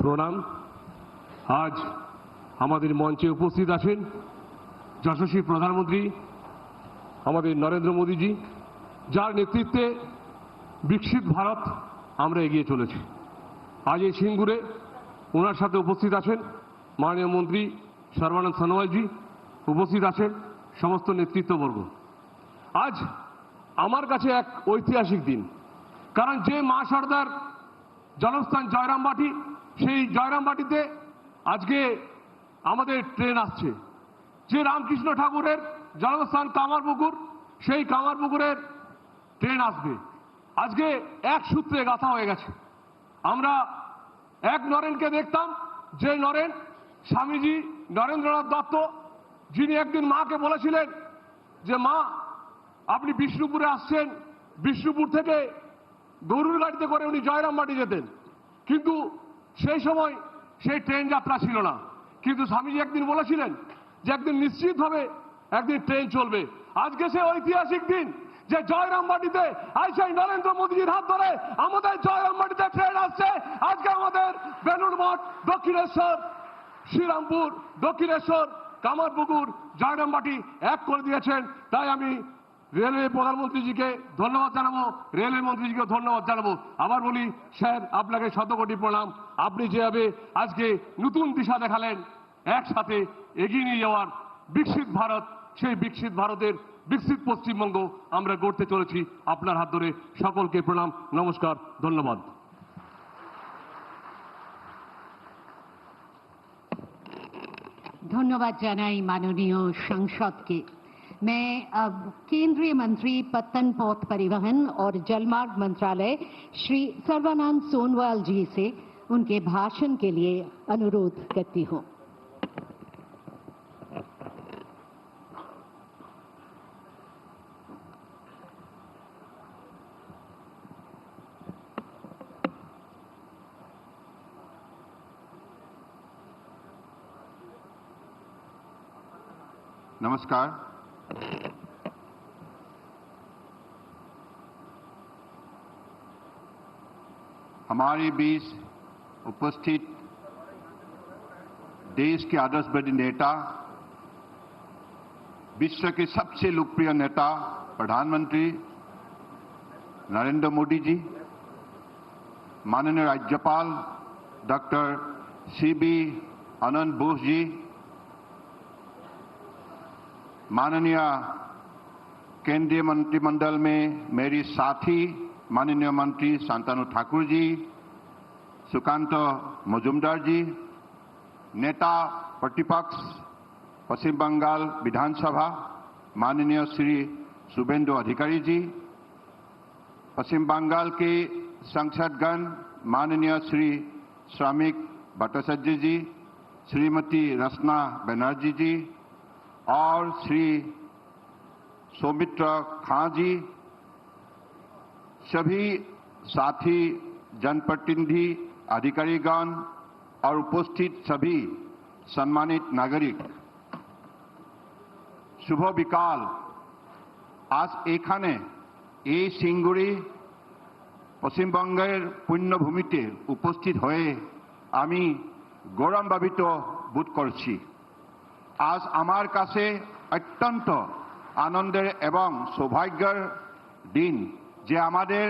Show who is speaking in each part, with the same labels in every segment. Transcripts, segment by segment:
Speaker 1: প্রণাম। আজ আমাদের মঞ্চে উপস্থিত আছেন যশস্বী প্রধানমন্ত্রী আমাদের নরেন্দ্র মোদীজি, যার নেতৃত্বে বিকশিত ভারত আমরা এগিয়ে চলেছি। আজ এই সিঙ্গুরে ওনার সাথে উপস্থিত আছেন মাননীয় মন্ত্রী সর্বানন্দ সোনোয়ালজি, উপস্থিত আছেন সমস্ত নেতৃত্ববর্গ। আজ আমার কাছে এক ঐতিহাসিক দিন, কারণ যে মা সর্দার জন্মস্থান জয়রামবাটি, সেই জয়রামবাটিতে আজকে আমাদের ট্রেন আসছে। যে রামকৃষ্ণ ঠাকুরের জন্মস্থান কামারপুকুর, সেই কামারপুকুরের ট্রেন আসবে। আজকে এক সূত্রে গাঁথা হয়ে গেছে। আমরা এক নরেনকে দেখতাম, যে নরেন স্বামীজি নরেন্দ্রনাথ দত্ত, যিনি একদিন মাকে বলেছিলেন যে মা আপনি বিষ্ণুপুরে আসছেন, বিষ্ণুপুর থেকে গরুর গাড়িতে করে উনি জয়রামবাটি যেতেন, কিন্তু সেই সময় সেই ট্রেন যাত্রা ছিল না। কিন্তু স্বামীজি একদিন বলেছিলেন যে একদিন নিশ্চিতভাবে একদিন ট্রেন চলবে। আজকে সে ঐতিহাসিক দিন যে জয়রামবাটিতে আইসাই নরেন্দ্র মোদীজির হাত ধরে আমাদের জয়রামবাটিতে ট্রেন আসছে। আজকে আমাদের বেলুড় মঠ, দক্ষিণেশ্বর, শ্রীরামপুর, দক্ষিণেশ্বর, কামারপুকুর, জয়রামবাটি এক করে দিয়েছেন। তাই আমি রেলওয়ে প্রধানমন্ত্রীজিকে ধন্যবাদ জানাবো, রেলওয়ে মন্ত্রীজিকে ধন্যবাদ জানাবো। আবার বলি স্যার, আপনাকে শতকোটি প্রণাম। আপনি যেভাবে আজকে নতুন দিশা দেখালেন একসাথে এগিয়ে নিয়ে যাওয়ার বিকশিত ভারত, সেই বিকশিত ভারতের বিকশিত পশ্চিমবঙ্গ আমরা গড়তে চলেছি আপনার হাত ধরে। সকলকে প্রণাম, নমস্কার, ধন্যবাদ।
Speaker 2: धन्यवाद জানাই माननीय सांसद के। मैं अब केंद्रीय मंत्री पत्तन पथ परिवहन और जलमार्ग मंत्रालय श्री सर्बानंद सोनोवाल जी से उनके भाषण के लिए अनुरोध करती हूँ।
Speaker 3: नमस्कार। हमारे बीच उपस्थित देश के आदर्शवादी नेता, विश्व के सबसे लोकप्रिय नेता प्रधानमंत्री नरेंद्र मोदी जी, माननीय राज्यपाल डॉक्टर सीबी आनंद बोस जी, माननीय केंद्रीय मंत्रिमंडल में मेरी साथी माननीय मंत्री शांतनु ठाकुर जी, सुकांत मजुमदार जी, नेता प्रतिपक्ष पश्चिम बंगाल विधानसभा माननीय श्री शुभेंदु अधिकारी जी, पश्चिम बंगाल के सांसदगण माननीय श्री श्रमिक भट्टाचार्य जी, श्रीमती रचना बनर्जी जी और श्री सौमित्र खां जी, सभी साथी जनप्रतिनिधि, अधिकारीगण और उपस्थित सभी सम्मानित नागरिक, शुभ बिकाल। आज एखाने এই সিঙ্গুরে পশ্চিমবঙ্গের পুণ্যভূমিতে উপস্থিত হয়ে আমি গৌরবান্বিত বোধ করছি। আজ আমার কাছে অত্যন্ত আনন্দের এবং সৌভাগ্যের দিন যে আমাদের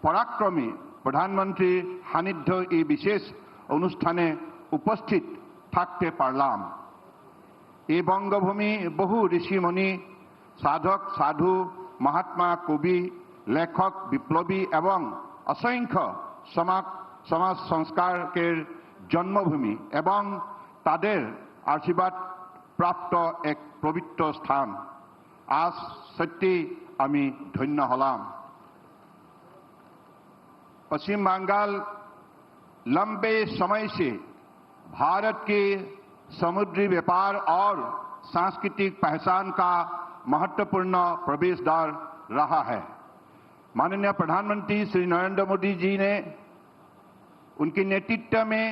Speaker 3: পরাক্রমী প্রধানমন্ত্রীর সান্নিধ্য এই বিশেষ অনুষ্ঠানে উপস্থিত থাকতে পারলাম। এই বঙ্গভূমি বহু ঋষিমণি, সাধক সাধু, মহাত্মা, কবি, লেখক, বিপ্লবী এবং অসংখ্য সমাজ সংস্কারকের জন্মভূমি এবং তাদের আশীর্বাদ প্রাপ্ত এক পবিত্র স্থান। আজ সত্যি আমি ধন্য হলাম। पश्चिम बंगाल लंबे समय से भारत के समुद्री व्यापार और सांस्कृतिक पहचान का महत्वपूर्ण प्रवेश द्वार रहा है। माननीय प्रधानमंत्री श्री नरेंद्र मोदी जी ने उनके नेतृत्व में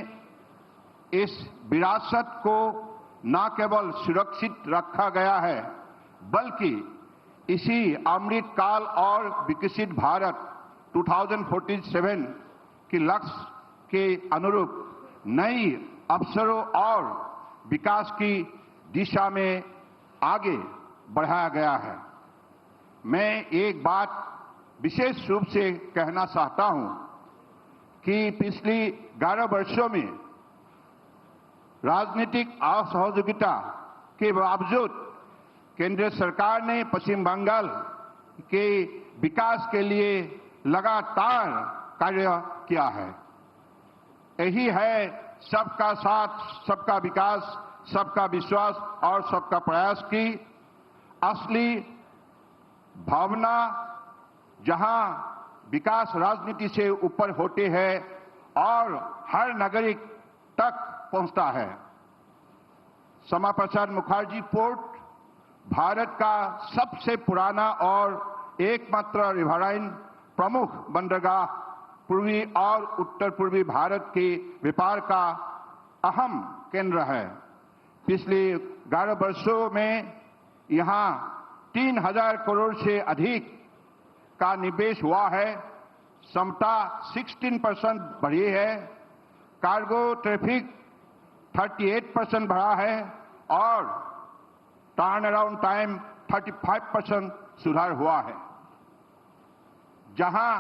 Speaker 3: इस विरासत को न केवल सुरक्षित रखा गया है, बल्कि इसी अमृत काल और विकसित भारत 2047 के लक्ष्य के अनुरूप नई अवसरों और विकास की दिशा में आगे बढ़ाया गया है। मैं एक बात विशेष रूप से कहना चाहता हूं कि पिछली 11 वर्षों में राजनीतिक असहयोगिता के बावजूद केंद्र सरकार ने पश्चिम बंगाल के विकास के लिए लगातार कार्य किया है। यही है सबका साथ, सबका विकास, सबका विश्वास और सबका प्रयास की असली भावना, जहां विकास राजनीति से ऊपर होते हैं और हर नागरिक तक पहुंचता है। श्यामा प्रसाद मुखर्जी पोर्ट भारत का सबसे पुराना और एकमात्र रिवराइन प्रमुख बंदरगाह पूर्वी और उत्तर पूर्वी भारत के व्यापार का अहम केंद्र है। पिछले 11 वर्षों में यहां 3000 करोड़ से अधिक का निवेश हुआ है। क्षमता 16% बढ़ी है। कार्गो ट्रैफिक 38% बढ़ा है और टर्न अराउंड टाइम 35% सुधार हुआ है। जहां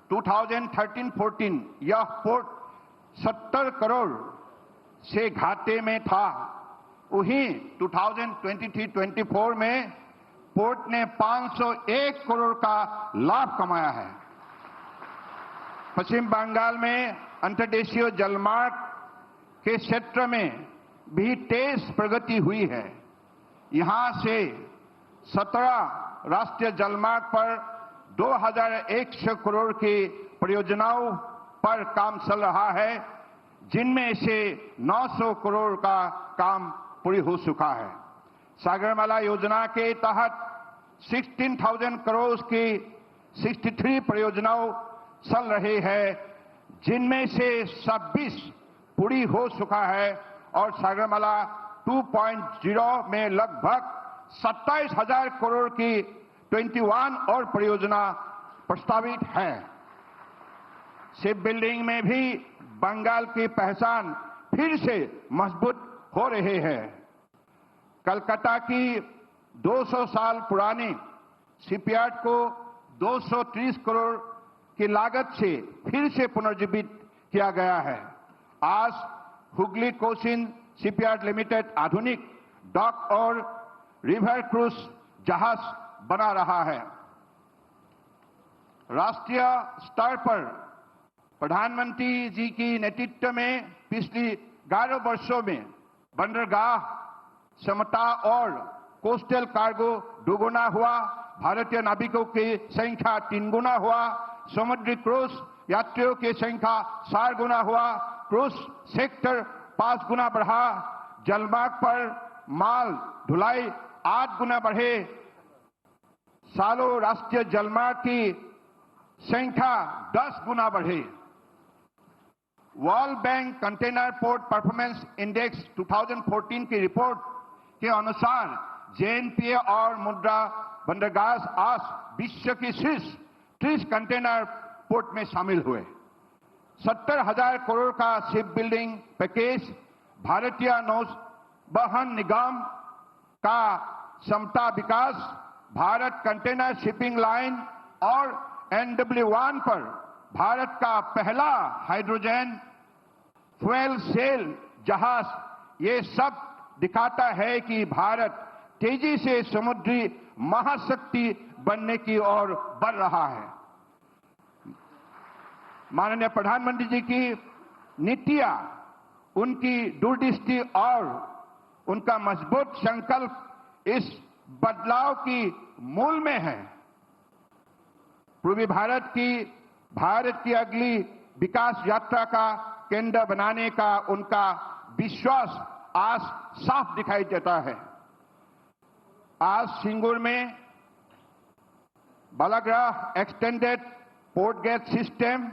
Speaker 3: 2013-14 यह पोर्ट 70 करोड़ से घाटे में था, वहीं 2023-24 में पोर्ट ने 501 करोड़ का लाभ कमाया है। पश्चिम बंगाल में अंतर्देशीय जलमार्ग के क्षेत्र में भी तेज प्रगति हुई है। यहां से 17 राष्ट्रीय जलमार्ग पर 2100 करोड़ की परियोजनाओं पर काम चल रहा है, जिनमें से 900 करोड़ का काम पूरी हो चुका है। सागरमाला योजना के तहत 16,000 करोड़ की 63 परियोजनाओं चल रही है, जिनमें से 26 पूरी हो चुका है और सागरमाला 2.0 में लगभग 27,000 करोड़ की 21 और परियोजना प्रस्तावित है। शिप बिल्डिंग में भी बंगाल की पहचान फिर से मजबूत हो रही है। कलकत्ता की 200 साल पुरानी शिपयार्ड को 230 करोड़ की लागत से फिर से पुनर्जीवित किया गया है। आज हुगली कोचिन शिपयार्ड लिमिटेड आधुनिक डॉक और रिवर क्रूज जहाज बना रहा है। राष्ट्रीय स्तर पर प्रधानमंत्री जी की नेतृत्व में पिछली 11 वर्षों में बंदरगाह क्षमता और कोस्टल कार्गो दोगुना हुआ, भारतीय नाविकों की संख्या 3 गुना हुआ, समुद्री क्रूज यात्रियों की संख्या 4 गुना हुआ, क्रूज सेक्टर 5 गुना बढ़ा, जलमार्ग पर माल ढुलाई 8 गुना बढ़े, सालों राष्ट्रीय जलमार्ग की संख्या 10 गुना बढ़ी। World bank container port performance index 2014 की रिपोर्ट के अनुसार जेएनपीए और मुद्रा बंदरगाह आज विश्व की शीर्ष 30 कंटेनर पोर्ट में शामिल हुए। 70,000 करोड़ का शिप बिल्डिंग पैकेज भारतीय नौवहन निगम का क्षमता विकास, भारत कंटेनर शिपिंग लाइन और NW1 पर भारत का पहला हाइड्रोजन फ्यूल सेल जहाज, ये सब दिखाता है कि भारत तेजी से समुद्री महाशक्ति बनने की ओर बढ़ रहा है। माननीय प्रधानमंत्री जी की नीतियां, उनकी दूरदृष्टि और उनका मजबूत संकल्प इस बदलाव की मूल में है। पूर्वी भारत की अगली विकास यात्रा का केंद्र बनाने का उनका विश्वास आज साफ दिखाई देता है। आज सिंगूर में Balagarh extended port gate system,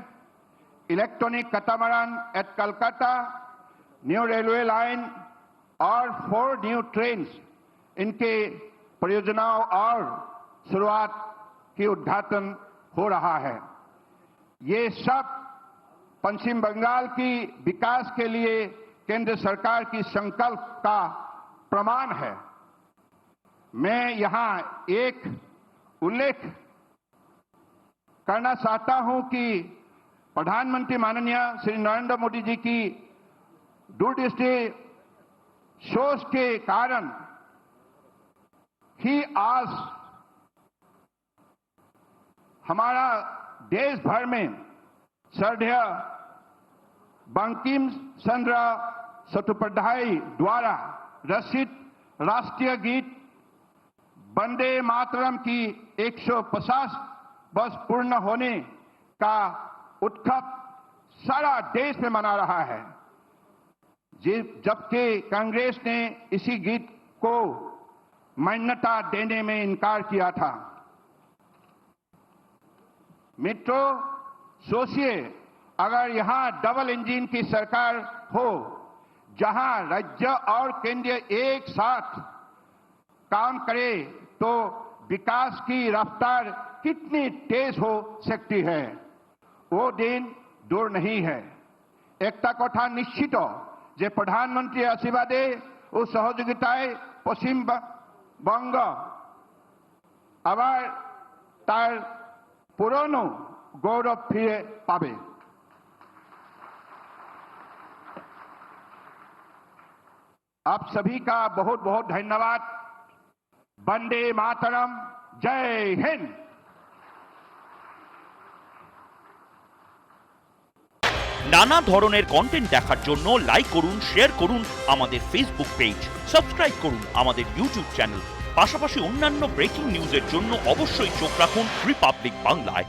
Speaker 3: electronic catamaran at Calcutta, new railway line और 4 न्यू ट्रेन्स, इनके परियोजनाओं और शुरुआत की उद्घाटन हो रहा है। ये सब पश्चिम बंगाल की विकास के लिए केंद्र सरकार की संकल्प का प्रमाण है। मैं यहां एक उल्लेख करना चाहता हूं कि प्रधानमंत्री माननीय श्री नरेंद्र मोदी जी की दूरदृष्टि सोच के कारण ही आज हमारा देश भर में श्रद्धेय बंकिम चंद्र चट्टोपाध्याय द्वारा रचित राष्ट्रीय गीत वंदे मातरम की 150 वर्ष पूर्ण होने का उत्सव सारा देश में मना रहा है, जबकि कांग्रेस ने इसी गीत को मान्यता देने में इनकार किया था। मित्रों, सोचिए, अगर यहां डबल इंजन की सरकार हो, जहां राज्य और केंद्र एक साथ काम करे, तो विकास की रफ्तार कितनी तेज हो सकती है, वो दिन दूर नहीं है। एकता कथा निश्चित जे प्रधानमंत्री आशीर्वादे ও সহযোগিতায় পশ্চিমবঙ্গ আবার তার পুরনো গৌরব ফিরে পাবে। आप सभी का बहुत बहुत धन्यवाद। वंदे मातरम, जय हिंद।
Speaker 4: নানা ধরনের কন্টেন্ট দেখার জন্য লাইক করুন, শেয়ার করুন আমাদের ফেসবুক পেজ, সাবস্ক্রাইব করুন আমাদের ইউটিউব চ্যানেল। পাশাপাশি অন্যান্য ব্রেকিং নিউজের জন্য অবশ্যই চোখ রাখুন রিপাবলিক বাংলায়।